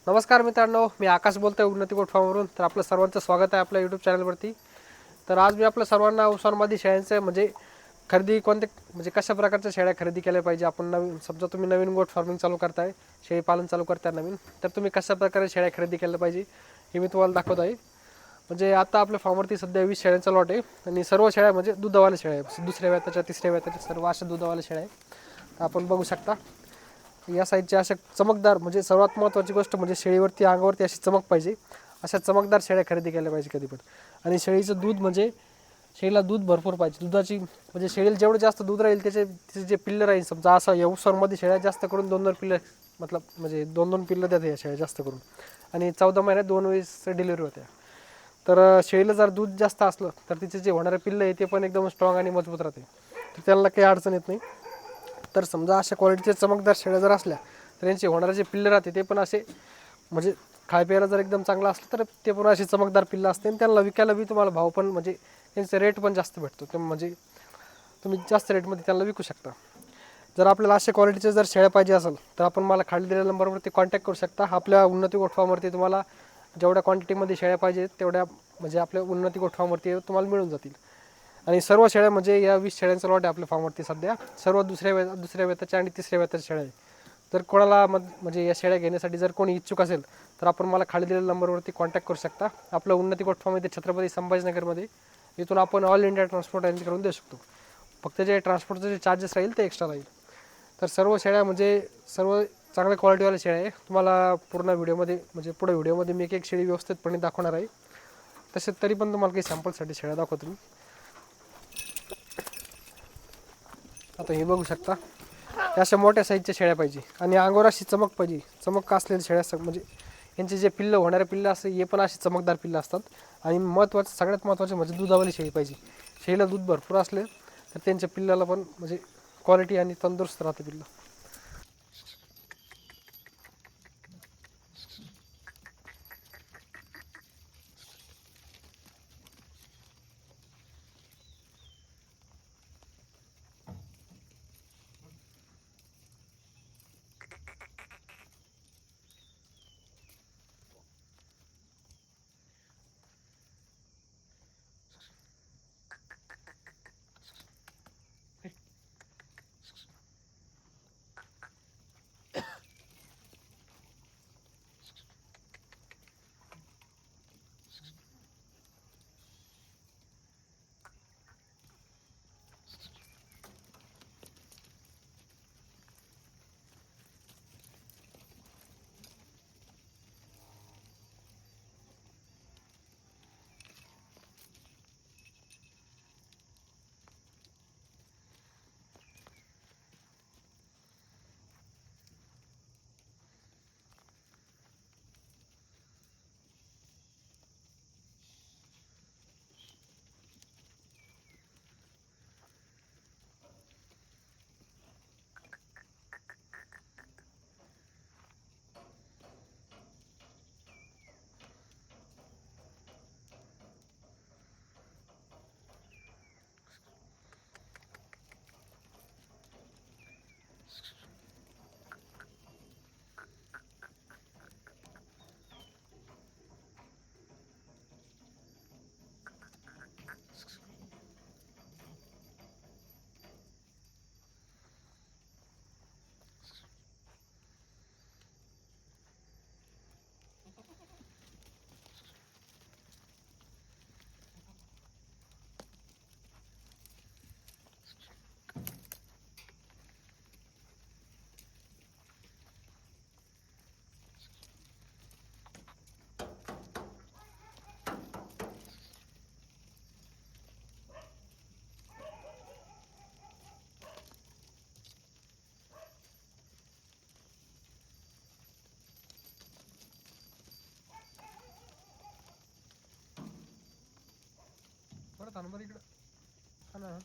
नमस्कार मित्रांनो, मी आकाश बोलतोय उन्नती गोट फार्मवरून. तर आपलं सर्वांचं स्वागत आहे आपल्या यूट्यूब चॅनलवरती. तर आज मी आपल्या सर्वांना उस्मानाबादी शेळ्यांचं म्हणजे खरेदी म्हणजे कशा प्रकारच्या शेळ्या खरेदी केल्या पाहिजे. आपण नवीन समजा तुम्ही नवीन गोट फार्मिंग चालू करताय, शेळी पालन चालू करताय नवीन, तर तुम्ही कशा प्रकारे शेळ्या खरेदी केल्या पाहिजे हे मी तुम्हाला दाखवत आहे. म्हणजे आता आपल्या फार्मवरती सध्या 20 शेळ्यांचा लॉट आहे आणि सर्व शेळ्या म्हणजे दुधावाल्या शेळ्या आहे. दुसऱ्या वेताच्या तिसऱ्या वेताच्या सर्व अशा दुधावाल्या शेळ्या आहे. आपण बघू शकता या साईडचे अशा चमकदार म्हणजे सर्वात महत्त्वाची गोष्ट म्हणजे शेळीवरती अंगावरती अशी चमक पाहिजे. अशा चमकदार शेळ्या खरेदी केल्या पाहिजे कधी पण. आणि शेळीचं दूध म्हणजे शेळीला दूध भरपूर पाहिजे. दुधाची म्हणजे शेळीला जेवढं जास्त दूध राहील तिचे जे पिल्लं राहील, समजा असं या उसरमध्ये शेळ्या जास्त करून 2-2 पिल्लं म्हणजे 2-2 पिल्लं देतात या शेळ्या जास्त करून. आणि 14 महिन्यात 2 वेळेस डिलिव्हरी होत्या. तर शेळीला जर दूध जास्त असलं तर तिचे जे होणारे पिल्लं आहे ते पण एकदम स्ट्रॉंग आणि मजबूत राहते, तर त्यांना काही अडचण येत नाही. तर समजा अशा क्वालिटीचे चमकदार शेळ्या जर असल्या तर यांचे होणारे जे पिल्लं राहते ते पण असे म्हणजे खायप्यायला जर एकदम चांगलं असलं तर ते पण असे चमकदार पिल्लं असते. आणि त्यांना विकायला बी तुम्हाला भाव पण म्हणजे त्यांचे रेट पण जास्त भेटतो. ते म्हणजे तुम्ही जास्त रेटमध्ये त्यांना विकू शकता. जर आपल्याला अशा क्वालिटीचे जर शेळ्या पाहिजे असेल तर आपण मला खाली दिलेल्या नंबरवरती कॉन्टॅक्ट करू शकता. आपल्या उन्नती गोट फार्मवरती तुम्हाला जेवढ्या क्वांटिटीमध्ये शेळ्या पाहिजे तेवढ्या म्हणजे आपल्या उन्नती गोट फार्मवरती तुम्हाला मिळून जातील. आणि सर्व शेळ्या म्हणजे या 20 शेळ्यांचा लॉट आहे आपल्या फार्मवरती सध्या. सर्व दुसऱ्या वेताच्या आणि तिसऱ्या वेताच्या शेळ्या आहे. जर कोणाला म्हणजे या शेळ्या घेण्यासाठी जर कोणी इच्छुक असेल तर आपण मला खाली दिलेल्या नंबरवरती कॉन्टॅक्ट करू शकता. आपलं उन्नती गोट फार्म इथे छत्रपती संभाजीनगरमध्ये. इथून आपण ऑल इंडिया ट्रान्सपोर्ट अरेंज करून देऊ शकतो. फक्त जे ट्रान्सपोर्टचे जे चार्जेस राहील ते एक्स्ट्रा राहील. तर सर्व शेळ्या म्हणजे सर्व चांगल्या क्वालिटीवाल्या शेळ्या आहे. तुम्हाला पूर्ण व्हिडिओमध्ये म्हणजे पुढे व्हिडिओमध्ये मी एक शेळी व्यवस्थितपणे दाखवणार आहे. तसे तरी पण तुम्हाला काही सॅम्पलसाठी शेळ्या दाखवतो मी. आता हे बघू शकता, अशा मोठ्या साईजच्या शेळ्या पाहिजे आणि अंगावर अशी चमक पाहिजे. चमक असलेल्या शेळ्या म्हणजे यांचे जे पिल्लं होणारे पिल्लं असते हे पण असे चमकदार पिल्लं असतात. आणि सगळ्यात महत्त्वाचे म्हणजे दुधावाली शेळी पाहिजे. शेळीला दूध भरपूर असले तर त्यांच्या पिल्लाला पण म्हणजे क्वालिटी आणि तंदुरुस्त राहते पिल्लं. परत नंबर इकडं